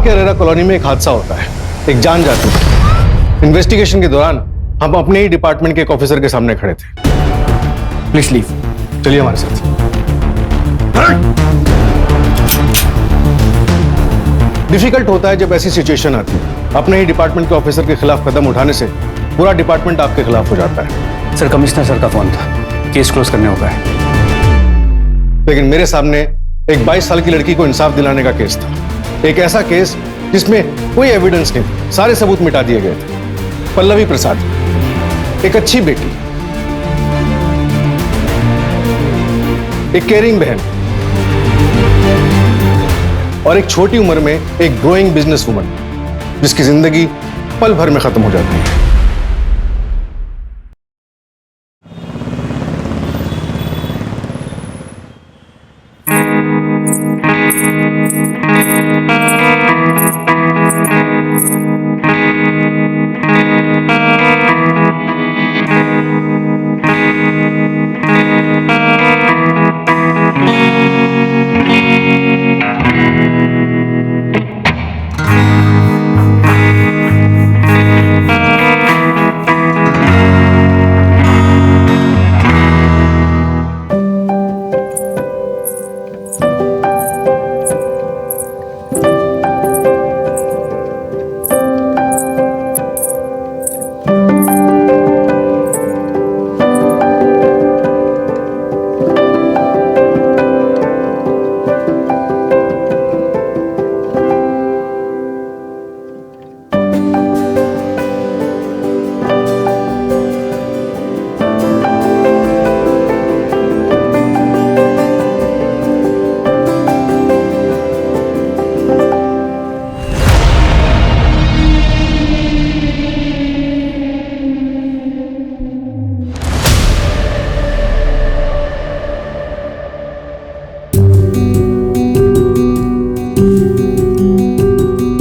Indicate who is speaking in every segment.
Speaker 1: के अरेरा कॉलोनी में एक हादसा होता है, एक जान जाती है। इन्वेस्टिगेशन के दौरान हम अपने ही डिपार्टमेंट के एक ऑफिसर के सामने खड़े थे। प्लीज लीव, चलिए हमारे साथ। डिफिकल्ट होता है जब ऐसी सिचुएशन आती है। अपने ही डिपार्टमेंट के ऑफिसर के खिलाफ कदम उठाने से पूरा डिपार्टमेंट आपके खिलाफ हो जाता है।
Speaker 2: सर, कमिश्नर सर का फोन था, केस क्लोज करने होगा है।
Speaker 1: लेकिन मेरे सामने एक 22 साल की लड़की को इंसाफ दिलाने का केस था। एक ऐसा केस जिसमें कोई एविडेंस नहीं, सारे सबूत मिटा दिए गए थे। पल्लवी प्रसाद, एक अच्छी बेटी, एक केयरिंग बहन और एक छोटी उम्र में एक ग्रोइंग बिजनेस वुमन, जिसकी जिंदगी पल भर में खत्म हो जाती है।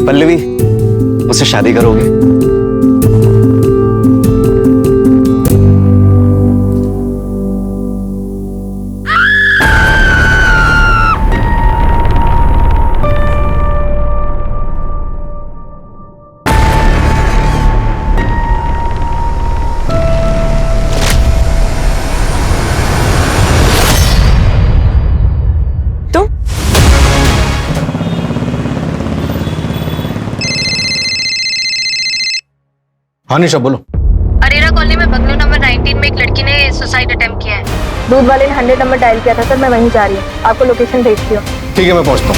Speaker 2: पल्लवी, मुझसे शादी करोगे?
Speaker 1: हाँ निशा, बोलो।
Speaker 3: अरेरा कॉलोनी में बंगलो नंबर 19 में एक लड़की ने सुसाइड अटेम्प्ट किया है।
Speaker 4: दूध वाले ने 100 नंबर डायल किया था सर, मैं वहीं जा रही हूँ, आपको लोकेशन भेजती हूँ।
Speaker 1: ठीक है, मैं पहुंचता हूँ।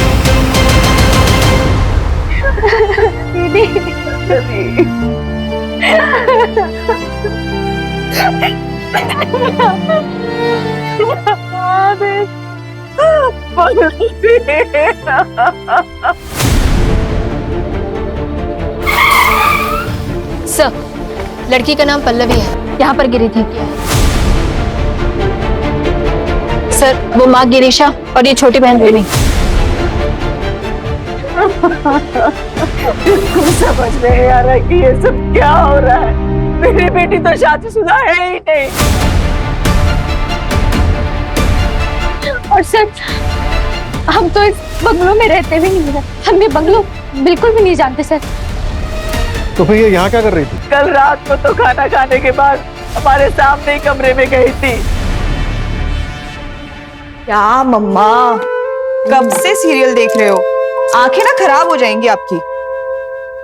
Speaker 3: सर, लड़की का नाम पल्लवी है, यहाँ पर गिरी थी। सर, वो माँ गिरीशा और ये छोटी बहन रेमी।
Speaker 4: समझ में नहीं आ रहा है कि ये सब क्या हो रहा है। मेरी बेटी तो शादीशुदा है ही नहीं।
Speaker 3: और सर, हम तो इस बंगलो में रहते भी नहीं है, हम ये बंगलो बिल्कुल भी नहीं जानते सर।
Speaker 1: तो फिर ये यहाँ क्या कर रही थी?
Speaker 4: कल रात को तो खाना खाने के बाद हमारे सामने ही कमरे में गई थी।
Speaker 5: क्या मम्मा, कब से सीरियल देख रहे हो? आंखें ना खराब हो जाएंगी आपकी।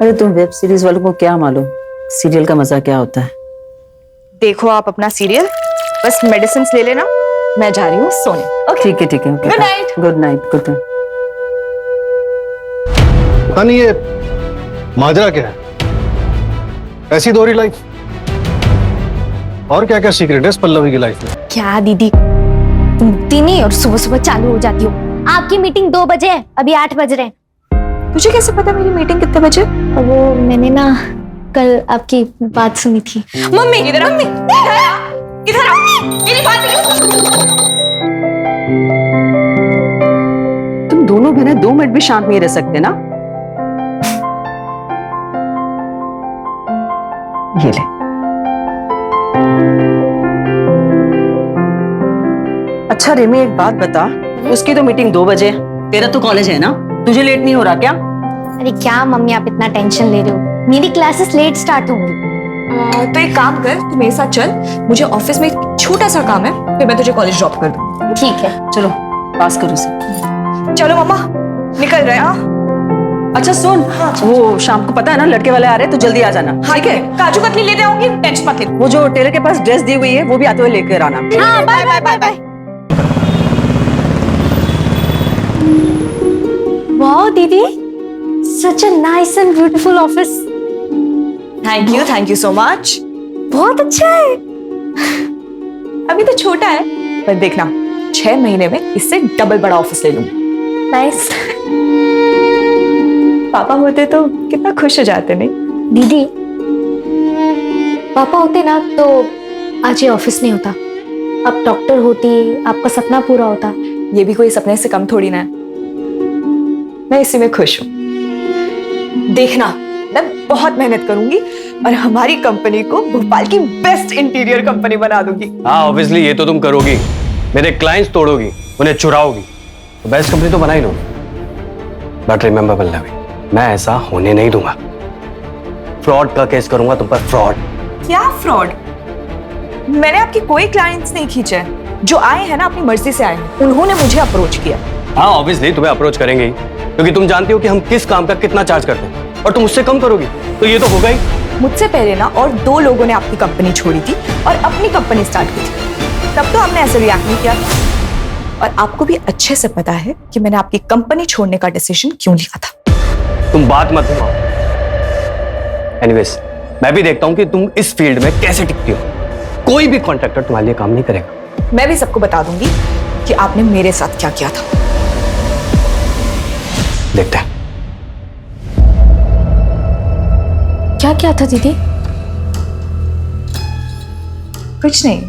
Speaker 6: अरे तुम वेब सीरीज वालों को क्या मालूम सीरियल का मजा क्या होता है।
Speaker 5: देखो आप अपना सीरियल, बस मेडिसिन ले लेना, मैं जा रही हूँ सोने। ओके,
Speaker 6: ठीक है ठीक है,
Speaker 5: good night.
Speaker 6: Good night, good night.
Speaker 1: पता नहीं ये माजरा क्या है, ऐसी दोहरी लाइफ। और क्या क्या सीक्रेट है इस पल्लवी की लाइफ में?
Speaker 3: क्या दीदी, तुम उठती नहीं और सुबह सुबह चालू हो जाती हो। आपकी मीटिंग 2 बजे है, अभी 8 बज रहे हैं।
Speaker 5: तुझे कैसे पता मेरी मीटिंग कितने बजे?
Speaker 3: वो मैंने ना कल आपकी बात सुनी थी।
Speaker 5: मम्मी इधर, मम्मी इधर आओ, मेरी बात
Speaker 6: तुम दोनों बहनें 2 मिनट भी शांत नहीं रह सकते ना। ये ले। अच्छा रेमी, एक बात बता, उसकी तो मीटिंग 2 बजे, तेरा तो कॉलेज है ना, तुझे लेट नहीं हो रहा क्या?
Speaker 3: अरे क्या मम्मी आप इतना टेंशन ले रहे हो, मेरी क्लासेस लेट स्टार्ट होंगी।
Speaker 5: तो एक काम कर, तू मेरे साथ चल, मुझे ऑफिस में एक छोटा सा काम है, फिर मैं तुझे कॉलेज ड्रॉप कर दूँ।
Speaker 3: ठीक है।
Speaker 6: चलो पास करो इसे।
Speaker 5: चलो मम्मा, निकल रहे हैं। हाँ
Speaker 6: अच्छा सुन, वो शाम को पता है ना लड़के वाले आ रहे हैं, तो जल्दी आ जाना।
Speaker 5: ठीक है, काजू कतली लेते आऊंगी, टेंशन मत ले।
Speaker 6: वो जो टेलर के पास ड्रेस दी हुई है वो भी आते हुए लेकर आना।
Speaker 3: हाँ bye bye bye bye. Wow दीदी, such a nice and beautiful office.
Speaker 5: Thank you so much.
Speaker 3: बहुत अच्छा है।
Speaker 5: अभी तो छोटा है, पर देखना 6 महीने में इससे डबल बड़ा ऑफिस ले लूंगी।
Speaker 3: नाइस।
Speaker 5: पापा होते तो कितना खुश हो जाते। नहीं
Speaker 3: दीदी, पापा होते ना तो आज ये ऑफिस नहीं होता, अब डॉक्टर होती, आपका सपना पूरा होता।
Speaker 5: ये भी कोई सपने से कम थोड़ी ना है। मैं इसी में खुश हूँ। देखना, मैं बहुत मेहनत करूंगी और हमारी कंपनी को भोपाल की बेस्ट इंटीरियर कंपनी बना दूंगी।
Speaker 2: हाँ ऑब्वियसली ये तो तुम करोगी, मेरे क्लाइंट्स तोड़ोगी, उन्हें चुराओगी, तो बेस्ट कंपनी तो बना ही लोगी। बट रिमेंबर पल्लवी, मैं ऐसा होने नहीं दूंगा। फ्रॉड का केस करूंगा तुम पर, फ्रॉड।
Speaker 5: क्या फ्रॉड? मैंने आपकी कोई क्लाइंट्स नहीं खींचे हैं। जो आए हैं ना अपनी मर्जी से आए हैं, उन्होंने मुझे अप्रोच किया।
Speaker 2: हाँ ऑब्वियसली तुम्हें अप्रोच करेंगे ही, क्योंकि तुम जानती हो कि हम किस काम का कितना चार्ज करते हैं, और तुम उससे कम करोगी तो ये तो होगा ही।
Speaker 5: मुझसे पहले ना और 2 लोगों ने आपकी कंपनी छोड़ी थी और अपनी कंपनी स्टार्ट की थी, तब तो हमने ऐसे रिएक्ट नहीं किया। और आपको भी अच्छे से पता है कि मैंने आपकी कंपनी छोड़ने का डिसीजन क्यों लिया था।
Speaker 2: तुम बात मत घुमाओ। एनीवेज, मैं भी देखता हूं कि तुम इस फील्ड में कैसे टिकती हो। कोई भी कॉन्ट्रैक्टर तुम्हारे लिए काम नहीं करेगा।
Speaker 5: मैं भी सबको बता दूंगी कि आपने मेरे साथ क्या किया था।
Speaker 2: देखते हैं।
Speaker 3: क्या क्या था दीदी?
Speaker 5: कुछ नहीं।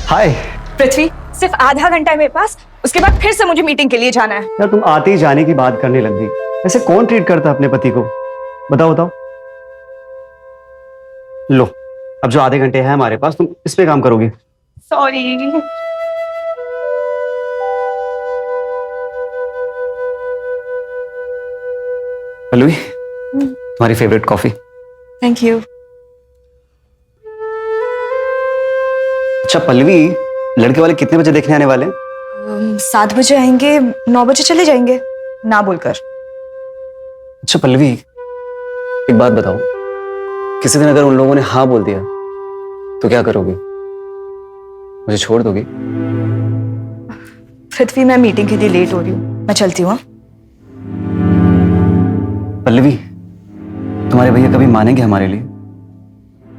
Speaker 2: हाय
Speaker 5: पृथ्वी, सिर्फ आधा घंटा है मेरे पास, उसके बाद फिर से मुझे मीटिंग के लिए जाना है।
Speaker 7: यार तुम आते ही जाने की बात करने लग गई। ऐसे कौन ट्रीट करता अपने पति को? बताओ बताओ। लो, अब जो आधे घंटे हैं हमारे पास, तुम इस पे काम करोगी।
Speaker 5: सॉरी।
Speaker 7: पल्लवी, तुम्हारी फेवरेट कॉफी।
Speaker 5: Thank you.
Speaker 7: अच्छा पल्लवी, लड़के वाले कितने बजे देखने आने वाले हैं?
Speaker 5: 7 बजे आएंगे, 9 बजे चले जाएंगे, ना बोलकर।
Speaker 7: अच्छा पल्लवी, एक बात बताओ, किसी दिन अगर उन लोगों ने हाँ बोल दिया तो क्या करोगी? मुझे छोड़ दोगी?
Speaker 5: पृथ्वी, मैं मीटिंग के लिए लेट हो रही हूँ, मैं चलती हूँ।
Speaker 7: पल्लवी, तुम्हारे भैया कभी मानेंगे हमारे लिए?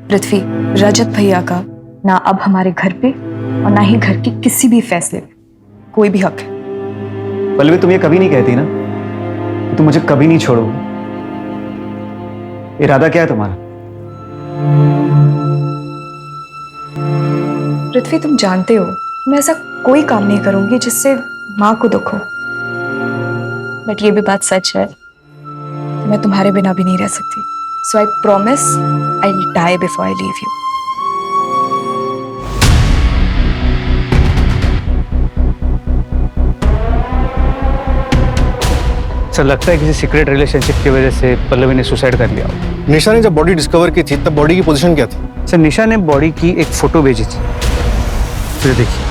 Speaker 5: पृथ्वी, रजत भैया का ना अब हमारे घर पे और ना ही घर के किसी भी फैसले पे कोई भी हक है।
Speaker 7: पल्लवी, तुम ये कभी नहीं कहती ना कि तुम मुझे कभी नहीं छोड़ोगी। इरादा क्या है तुम्हारा?
Speaker 5: पृथ्वी, तुम जानते हो मैं ऐसा कोई काम नहीं करूंगी जिससे माँ को दुख हो। बट ये भी बात सच है कि मैं तुम्हारे बिना भी नहीं रह सकती। So I promise I will die before I leave you.
Speaker 8: Sir लगता है किसी सीक्रेट रिलेशनशिप की वजह से पल्लवी ने सुसाइड कर लिया।
Speaker 1: निशा ने जब बॉडी डिस्कवर की थी तब बॉडी की पोजीशन क्या थी?
Speaker 8: सर निशा ने बॉडी की एक फोटो भेजी थी, फिर देखिए।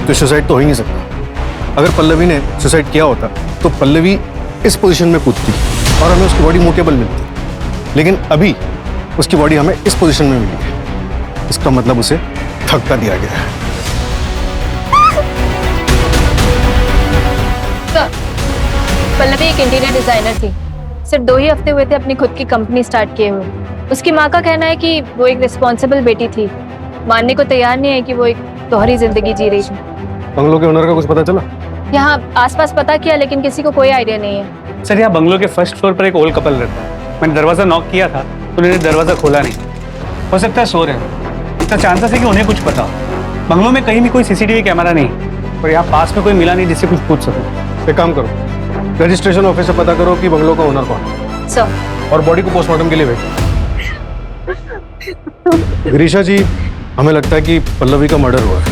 Speaker 1: तो सुसाइड तो हो ही नहीं सकता। अगर पल्लवी ने सुसाइड किया होता तो पल्लवी इस पोजीशन में कूदती और हमें उसकी बॉडी मूवेबल मिलती, लेकिन अभी उसकी बॉडी हमें इस पोजीशन में मिली है। इसका मतलब उसे धक्का दिया गया है।
Speaker 3: पल्लवी एक इंटीरियर डिजाइनर थी, सिर्फ 2 ही हफ्ते हुए थे अपनी खुद की कंपनी स्टार्ट किए हुए। उसकी माँ का कहना है कि वो एक रिस्पॉन्सिबल बेटी थी, मानने को तैयार नहीं है कि वो एक दोहरी जिंदगी जी रही थी।
Speaker 1: बंगलो के ओनर का कुछ पता चला?
Speaker 3: यहाँ आसपास पता किया लेकिन किसी को कोई आइडिया नहीं है।
Speaker 8: सर यहाँ बंगलो के फर्स्ट फ्लोर पर एक ओल्ड कपल रहता है। मैंने दरवाजा नॉक किया था तो उन्होंने दरवाजा खोला नहीं। हो सकता है सो रहे हैं, इसका चांसेस है कि उन्हें कुछ पता हो। बंगलो में कहीं भी कोई सीसीटीवी कैमरा नहीं और यहाँ पास में कोई मिला नहीं जिससे कुछ पूछ सको।
Speaker 1: एक काम करो, रजिस्ट्रेशन ऑफिस से पता करो कि बंगलो का ओनर कौन है।
Speaker 3: सर
Speaker 1: और बॉडी को पोस्टमार्टम के लिए भेज। गिरीशा जी, हमें लगता है कि पल्लवी का मर्डर हुआ है।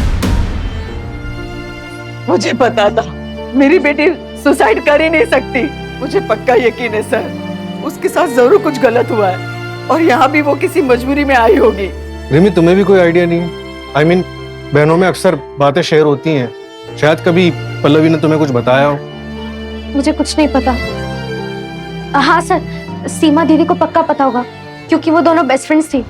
Speaker 4: मुझे पता था मेरी बेटी सुसाइड कर ही नहीं सकती। मुझे पक्का यकीन है सर, उसके साथ जरूर कुछ गलत हुआ है और यहाँ भी वो किसी मजबूरी में आई होगी।
Speaker 1: रिमी, तुम्हें भी कोई आइडिया नहीं है? आई मीन, बहनों में अक्सर बातें शेयर होती हैं, शायद कभी पल्लवी ने तुम्हें कुछ बताया हो।
Speaker 3: मुझे कुछ नहीं पता। हाँ सर, सीमा दीदी को पक्का पता होगा क्योंकि वो दोनों बेस्ट फ्रेंड्स थी।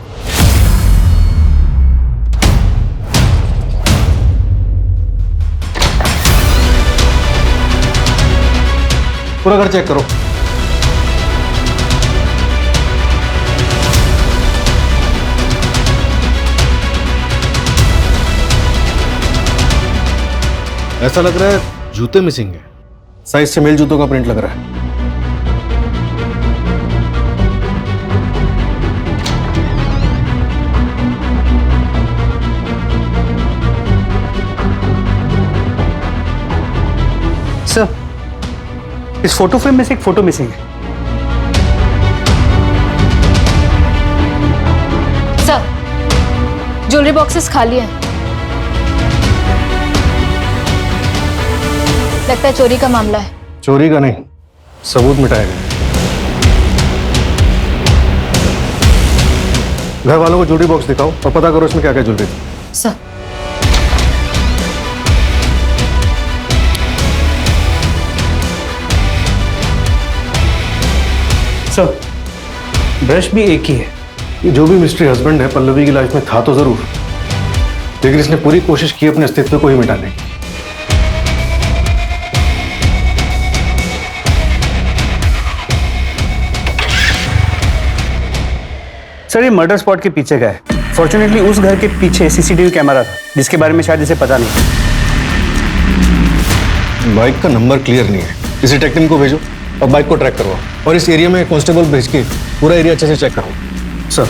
Speaker 1: पूरा घर चेक करो। ऐसा लग रहा है जूते मिसिंग है। साइज से मेल जूतों का प्रिंट लग रहा है।
Speaker 8: सर, इस फोटो फ्रेम में से एक फोटो मिसिंग है।
Speaker 3: सर, ज्वेलरी बॉक्सेस खाली हैं। लगता है चोरी का मामला है।
Speaker 1: चोरी का नहीं, सबूत मिटाए गए। घर वालों को ज्वेलरी बॉक्स दिखाओ और पता करो इसमें क्या क्या ज्वेलरी थी।
Speaker 3: सर,
Speaker 8: सर, ब्रश भी एक ही है।
Speaker 1: ये जो भी मिस्ट्री हस्बैंड है पल्लवी की लाइफ में था तो जरूर, लेकिन इसने पूरी कोशिश की अपने अस्तित्व को ही मिटाने की।
Speaker 8: सर, ये मर्डर स्पॉट के पीछे का है। फॉर्चुनेटली उस घर के पीछे सीसीटीवी कैमरा था जिसके बारे में शायद इसे पता नहीं।
Speaker 1: बाइक का नंबर क्लियर नहीं है, इसे टेक टीम को भेजो और बाइक को ट्रैक करवाओ और इस एरिया में कांस्टेबल भेज के पूरा एरिया अच्छे से चेक करो। सर,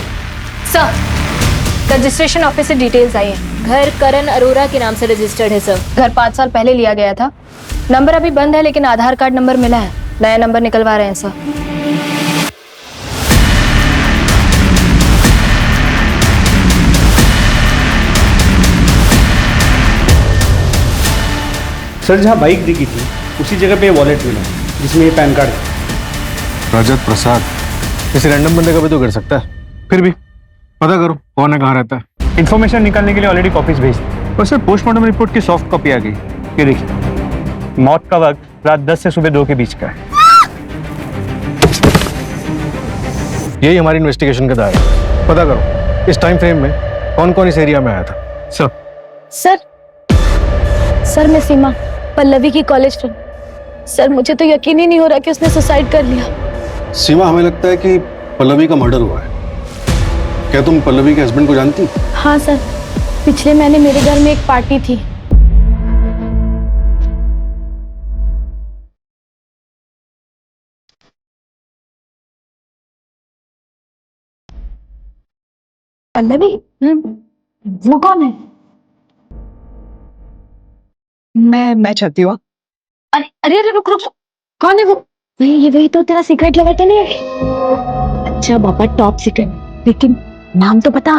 Speaker 3: रजिस्ट्रेशन ऑफिस से डिटेल्स आई हैं। घर करण अरोरा के नाम से रजिस्टर्ड है सर। घर 5 साल पहले लिया गया था। नंबर अभी बंद है लेकिन आधार कार्ड नंबर मिला है। नया नंबर निकलवा रहे हैं सर।
Speaker 8: सर, जहाँ बाइक दिखी थी उसी जगह पे वॉलेट मिला जिसमें ये पैन कार्ड है।
Speaker 1: रजत प्रसाद किसी रैंडम बंदे का भी तो कर सकता है। फिर भी पता करो कौन है, कहाँ रहता है।
Speaker 8: इन्फॉर्मेशन निकालने के लिए ऑलरेडी कॉपीज भेज दी और सर पोस्टमार्टम रिपोर्ट की सॉफ्ट कॉपी आ गई। ये देखिए, मौत का वक्त रात 10 से सुबह 2 के बीच का है।
Speaker 1: यही हमारी इन्वेस्टिगेशन का दायरा है। पता करो इस टाइम फ्रेम में कौन कौन इस एरिया में आया था।
Speaker 3: सर, मैं सीमा, पल्लवी की कॉलेज फ्रेंड। सर, मुझे तो यकीन ही नहीं हो रहा कि उसने सुसाइड कर लिया।
Speaker 1: सीमा, हमें लगता है कि पल्लवी का मर्डर हुआ है। क्या तुम पल्लवी के हस्बैंड को जानती?
Speaker 3: हाँ सर, पिछले महीने मेरे घर में एक पार्टी थी। पल्लवी? वो कौन है?
Speaker 5: मैं चाहती हूँ।
Speaker 3: अरे अरे अरे, रुक रुक, कौन है वो? वही तो तेरा सीक्रेट लवर तो नहीं है? अच्छा बाबा, टॉप सीक्रेट, लेकिन नाम तो बता।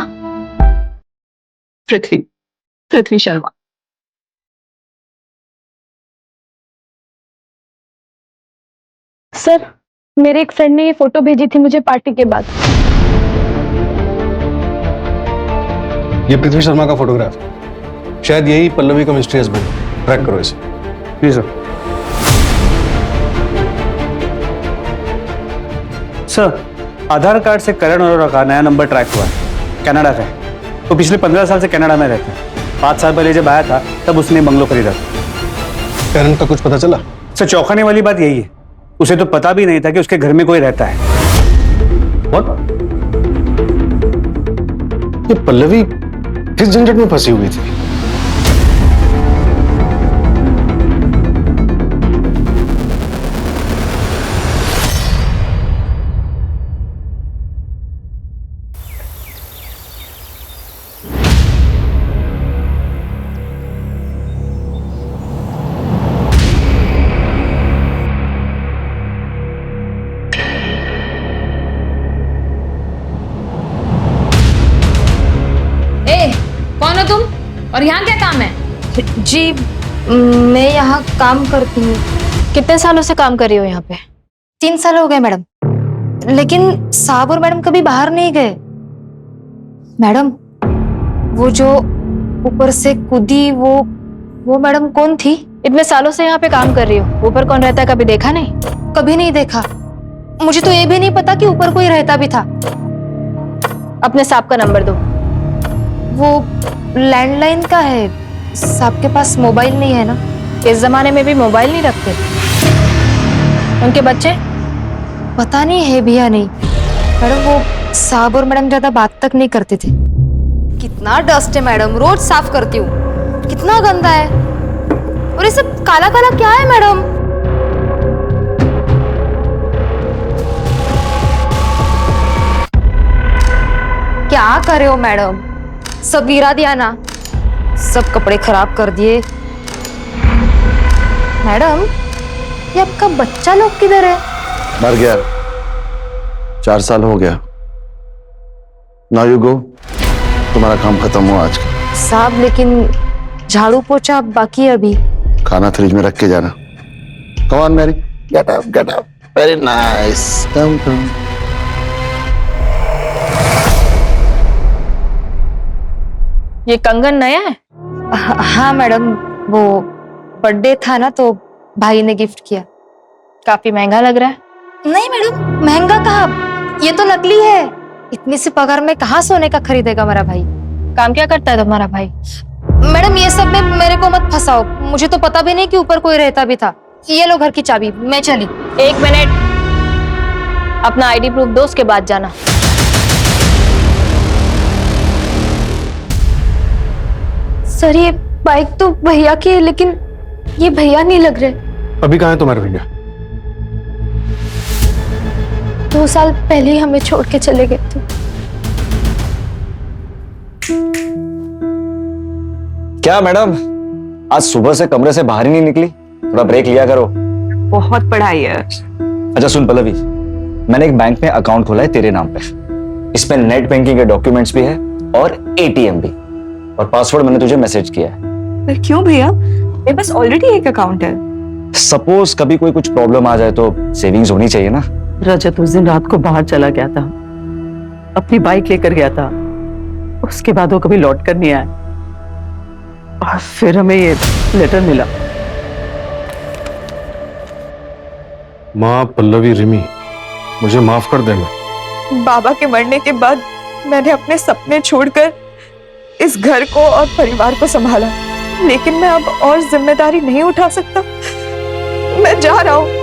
Speaker 4: पृथ्वी शर्मा।
Speaker 3: सर, मेरे एक फ्रेंड ने ये फोटो भेजी थी मुझे पार्टी के बाद।
Speaker 1: ये पृथ्वी शर्मा का फोटोग्राफ, शायद यही पल्लवी का मिस्ट्री हस्बैंड। ट्रैक करो इसे।
Speaker 8: जी सर। सर, आधार कार्ड से करण अरोरा का नया नंबर ट्रैक हुआ है। कनाडा का है। वो पिछले 15 साल से कनाडा में रहता है। 5 साल पहले जब आया था तब उसने बंगलो खरीदा था।
Speaker 1: करण का कुछ पता चला?
Speaker 8: सर, चौंकाने वाली बात यही है, उसे तो पता भी नहीं था कि उसके घर में कोई रहता है।
Speaker 1: What? ये पल्लवी किस झंझट में फंसी हुई थी?
Speaker 9: हो तुम और यहाँ क्या काम है?
Speaker 3: जी मैं यहाँ काम करती हूँ। कितने सालों से काम कर रही हो यहाँ पे?
Speaker 5: 3 साल हो गए मैडम, लेकिन साहब और मैडम कभी बाहर नहीं गए। मैडम वो जो ऊपर से कूदी वो मैडम कौन थी?
Speaker 3: इतने सालों से यहाँ पे काम कर रही हो, ऊपर कौन रहता है कभी देखा नहीं?
Speaker 5: कभी नहीं देखा। मुझे तो ये भी नहीं पता कि ऊपर कोई रहता भी था।
Speaker 3: अपने साहब का नंबर दो।
Speaker 5: वो लैंडलाइन का है, साहब के पास मोबाइल नहीं है ना।
Speaker 3: इस जमाने में भी मोबाइल नहीं रखते। उनके बच्चे?
Speaker 5: पता नहीं है भी या नहीं। मैडम वो साहब और मैडम ज्यादा बात तक नहीं करते थे। कितना डस्ट है मैडम, रोज साफ करती हूँ, कितना गंदा है। और ये सब काला काला क्या है मैडम? क्या कर रहे हो मैडम? सब गिरा दिया ना, सब कपड़े खराब कर दिए। मैडम ये आपका बच्चा लोग किधर है?
Speaker 10: मर गया, 4 साल हो गया। नाउ यू गो, तुम्हारा काम खत्म हुआ आज का।
Speaker 5: साहब लेकिन झाड़ू पोछा बाकी है अभी।
Speaker 10: खाना फ्रिज में रख के जाना। Come on Mary, get up, very nice, come come.
Speaker 3: ये कंगन नया है?
Speaker 5: हाँ मैडम, वो बर्थडे था ना तो भाई ने गिफ्ट किया।
Speaker 3: काफी महंगा लग रहा है।
Speaker 5: नहीं मैडम, महंगा कहाँ, ये तो नकली है। इतनी सी पगार में कहाँ सोने का खरीदेगा मेरा भाई।
Speaker 3: काम क्या करता है तुम्हारा भाई?
Speaker 5: मैडम ये सब में मेरे को मत फंसाओ, मुझे तो पता भी नहीं कि ऊपर कोई रहता भी था। ये लो घर की चाबी, मैं चली।
Speaker 3: 1 मिनट, अपना आईडी प्रूफ दो, उसके बाद जाना।
Speaker 5: सर ये बाइक तो भैया की है, लेकिन ये भैया नहीं लग रहे।
Speaker 1: अभी कहाँ है तुम्हारे भैया?
Speaker 5: 2 साल पहले ही हमें छोड़ के चले गए थे।
Speaker 7: क्या मैडम, आज सुबह से कमरे से बाहर ही नहीं निकली? थोड़ा ब्रेक लिया करो।
Speaker 4: बहुत पढ़ाई है।
Speaker 7: अच्छा सुन पल्लवी, मैंने एक बैंक में अकाउंट खोला है तेरे नाम पे। इसमें नेट बैंकिंग के डॉक्यूमेंट्स भी है और एटीएम भी, और पासवर्ड मैंने तुझे मैसेज किया है।
Speaker 4: क्यों भैया, मेरे पास ऑलरेडी एक अकाउंट है।
Speaker 7: सपोज कभी कोई कुछ प्रॉब्लम आ जाए तो सेविंग्स होनी चाहिए ना।
Speaker 4: रजत उस दिन रात को बाहर चला गया था, अपनी बाइक लेकर गया था। उसके बाद वो कभी लौट कर नहीं आया, और फिर हमें ये लेटर मिला।
Speaker 1: माँ पल्लवी, रिमी, मुझे माफ कर देना।
Speaker 11: बाबा के मरने के बाद मैंने अपने सपने छोड़कर इस घर को और परिवार को संभाला, लेकिन मैं अब और जिम्मेदारी नहीं उठा सकता। मैं जा रहा हूँ,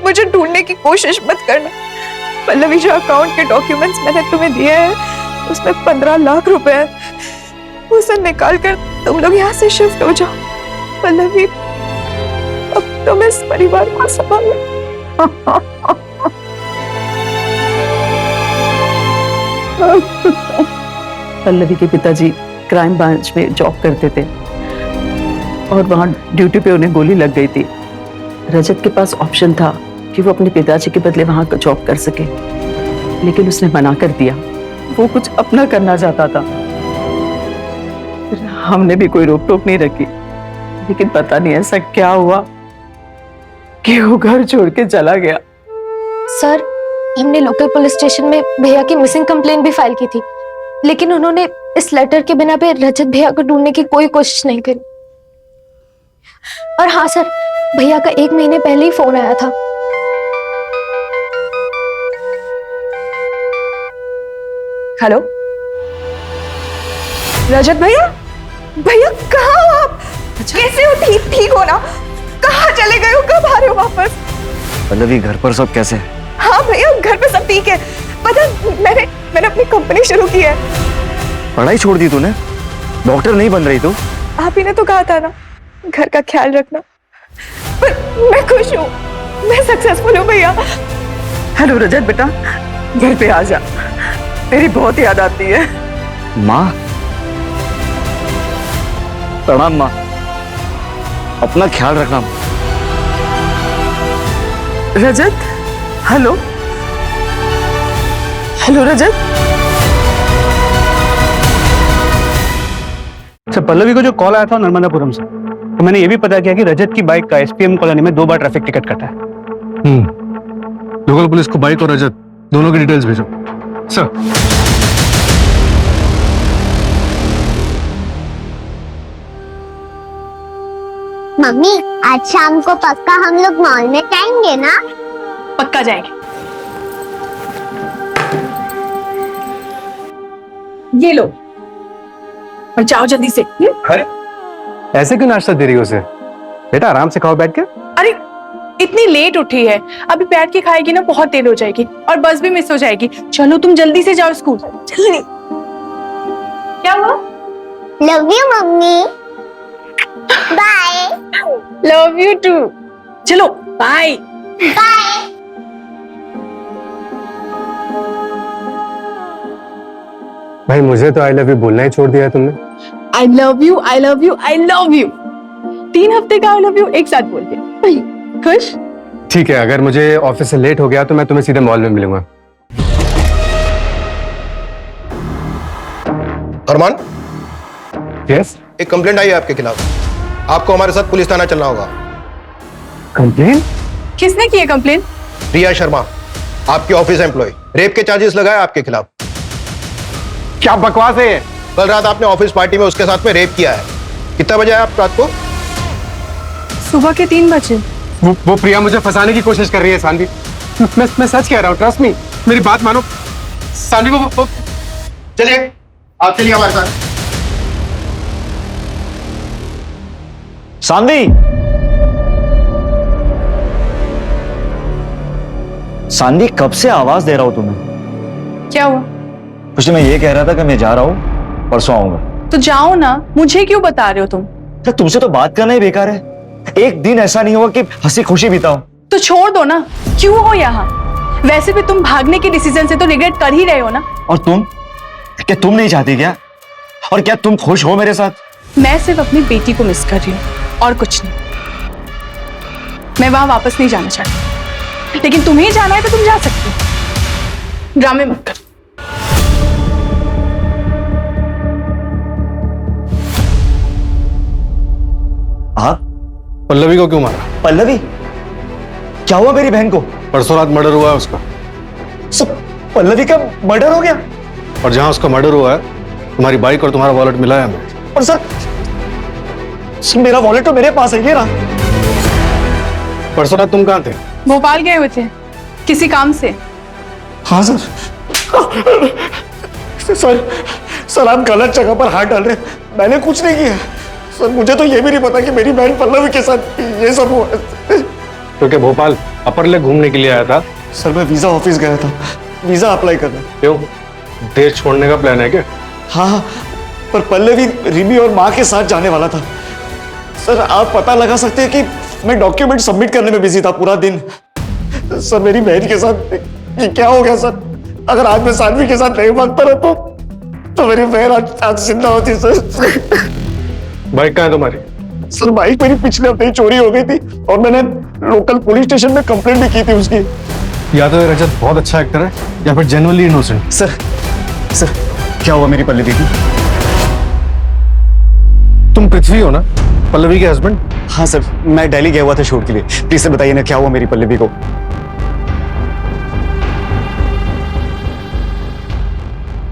Speaker 11: मुझे ढूंढने की कोशिश मत करना। पल्लवी, जो अकाउंट के डॉक्यूमेंट्स मैंने तुम्हें दिए हैं उसमें 15 लाख रुपए हैं, उसे निकाल कर तुम लोग यहाँ से शिफ्ट हो जाओ। पल्लवी, अब तुम इस परिवार को संभालो।
Speaker 4: पल्लवी के पिताजी क्राइम ब्रांच में जॉब करते थे और वहां ड्यूटी पे उन्हें गोली लग गई थी। रजत के पास ऑप्शन था कि वो अपने पिताजी के बदले वहां का जॉब कर सके, लेकिन उसने मना कर दिया। वो कुछ अपना करना चाहता था। हमने भी कोई रोक टोक नहीं रखी, लेकिन पता नहीं ऐसा क्या हुआ कि वो घर छोड़ के चला गया।
Speaker 5: सर हमने लोकल पुलिस स्टेशन में भैया की मिसिंग कंप्लेन भी फाइल की थी, लेकिन उन्होंने इस लेटर के बिना पे रजत भैया को ढूंढने की कोई कोशिश नहीं करी। और हाँ सर, भैया का 1 महीने पहले ही फोन आया था।
Speaker 11: हेलो रजत भैया, भैया कहाँ हो आप? कैसे हो? ठीक हो ना? कहाँ चले गए हो? कब आ रहे हो वापस?
Speaker 7: पल्लवी, घर पर सब कैसे है?
Speaker 11: हाँ भैया, घर पे सब ठीक है। पता, मैंने अपनी कंपनी शुरू की है।
Speaker 7: पढ़ाई छोड़ दी तूने? डॉक्टर नहीं बन रही तू?
Speaker 11: आप ही ने तो कहा था ना, घर का ख्याल रखना। पर मैं खुश हूँ, मैं सक्सेसफुल हूँ भैया।
Speaker 4: हेलो रजत बेटा, घर पे आ जा, तेरी बहुत याद आती है।
Speaker 7: माँ, प्रणाम माँ, अपना ख्याल रखना।
Speaker 4: रजत, हेलो हेलो रजत।
Speaker 8: अच्छा, पल्लवी को जो कॉल आया था नर्मदापुरम से, तो मैंने ये भी पता किया कि रजत की बाइक का एसपीएम कॉलोनी में 2 बार ट्रैफिक टिकट कटा है।
Speaker 1: लोकल पुलिस को बाइक और रजत दोनों की डिटेल्स भेजो सर।
Speaker 12: मम्मी, आज शाम को पक्का हम लोग मॉल में जाएंगे ना?
Speaker 11: पक्का जाएंगे। ये लो और जाओ जल्दी से।
Speaker 2: अरे ऐसे क्यों नाश्ता दे रही हो उसे? बेटा आराम से खाओ बैठ के।
Speaker 11: अरे इतनी लेट उठी है, अभी बैठ के खाएगी ना बहुत देर हो जाएगी और बस भी मिस हो जाएगी। चलो तुम जल्दी से जाओ स्कूल, जल्दी। क्या हुआ?
Speaker 12: Love you mummy. Bye.
Speaker 11: Love you too. चलो बाय।
Speaker 12: बाय।
Speaker 2: भाई मुझे तो आई लव यू बोलना ही छोड़ दिया है तुमने।
Speaker 11: I love you, I love you, I love you. 3 हफ्ते का आई लव यू एक साथ बोल दिया। खुश?
Speaker 2: ठीक है, अगर मुझे ऑफिस से लेट हो गया तो मैं तुम्हें सीधे मॉल में मिलूंगा।
Speaker 13: अरमान,
Speaker 2: यस।
Speaker 13: एक कंप्लेंट आई है आपके खिलाफ। आपको हमारे साथ पुलिस थाना चलना होगा।
Speaker 2: कंप्लेन?
Speaker 11: किसने की है कंप्लेन?
Speaker 13: रिया शर्मा, आपकी ऑफिस एम्प्लॉय, रेप के चार्जेस लगाए आपके खिलाफ।
Speaker 2: क्या बकवास है ये?
Speaker 13: कल रात आपने ऑफिस पार्टी में उसके साथ में रेप किया है। कितना बजे आए आप रात को?
Speaker 11: सुबह के 3 बजे।
Speaker 2: वो प्रिया मुझे फंसाने की कोशिश कर रही है सानवी। मैं सच कह रहा हूँ, ट्रस्ट मी, मेरी बात मानो। सानवी वो
Speaker 13: चलिए, आप चलिए हमारे साथ।
Speaker 7: सानवी, सानवी कब से आवाज दे रहा हूं तुम्हें?
Speaker 11: क्या हुआ?
Speaker 7: कुछ नहीं, मैं ये कह रहा था कि मैं जा रहा हूं, परसों आऊंगा।
Speaker 11: तो जाओ ना, मुझे क्यों बता रहे हो तुम?
Speaker 7: तुमसे तो बात करना ही बेकार है। एक दिन ऐसा नहीं होगा कि हंसी खुशी बिताओ।
Speaker 11: तो छोड़ दो ना, क्यों हो यहाँ? वैसे भी तुम भागने के डिसीजन से तो रिग्रेट कर ही रहे हो ना।
Speaker 7: और तुम, क्या तुम नहीं चाहती क्या? और क्या तुम खुश हो मेरे साथ?
Speaker 11: मैं सिर्फ अपनी बेटी को मिस कर रही हूँ और कुछ नहीं। मैं वहां वापस नहीं जाना चाहती, लेकिन तुम्हें जाना है तो तुम जा सकती हो। ड्रामे मत कर।
Speaker 7: आप
Speaker 1: पल्लवी को क्यों मारा?
Speaker 7: पल्लवी? क्या हुआ मेरी बहन को?
Speaker 1: परसों रात मर्डर हुआ है उसका।
Speaker 7: सब पल्लवी का मर्डर हो गया?
Speaker 1: और जहां उसका मर्डर हुआ है तुम्हारी बाइक और तुम्हारा वॉलेट मिला है हमें।
Speaker 7: और सर मेरा वॉलेट तो मेरे पास है, ये रहा।
Speaker 1: परसों रात तुम कहां थे?
Speaker 11: भोपाल गए हुए थे किसी काम से।
Speaker 10: हाँ सर। सर आप गलत जगह पर हाथ डाल रहे हैं। मैंने कुछ नहीं किया सर। मुझे तो ये भी नहीं पता कि मेरी बहन पल्लवी के साथ ये सब हुआ।
Speaker 1: क्योंकि भोपाल अपर लेक घूमने के लिए आया था।
Speaker 10: सर मैं वीजा ऑफिस गया था, वीजा अप्लाई करने।
Speaker 1: क्यों, देश छोड़ने का प्लान है क्या?
Speaker 10: हाँ, पर पल्लवी रिमी और माँ के साथ जाने वाला था। सर आप पता लगा सकते हैं कि मैं डॉक्यूमेंट सबमिट करने में बिजी था पूरा दिन। सर मेरी बहन के साथ ये क्या हो गया सर? अगर आज मैं सानवी के साथ नहीं भागता रहता तो मेरी बहन आज जिंदा होती। सर
Speaker 1: बाइक कहाँ है तुम्हारी?
Speaker 10: सर बाइक मेरी पिछले हफ्ते ही चोरी हो गई थी और मैंने लोकल पुलिस स्टेशन में कंप्लेंट भी की थी उसकी।
Speaker 1: या तो ये रजत बहुत अच्छा एक्टर है या फिर जेन्युइनली इनोसेंट।
Speaker 10: सर क्या हुआ मेरी पल्लवी की?
Speaker 1: तुम पृथ्वी हो ना, पल्लवी के हस्बैंड?
Speaker 10: हाँ सर, मैं दिल्ली गया हुआ था शूट के लिए। प्लीज सर बताइए ना क्या हुआ मेरी पल्लवी को?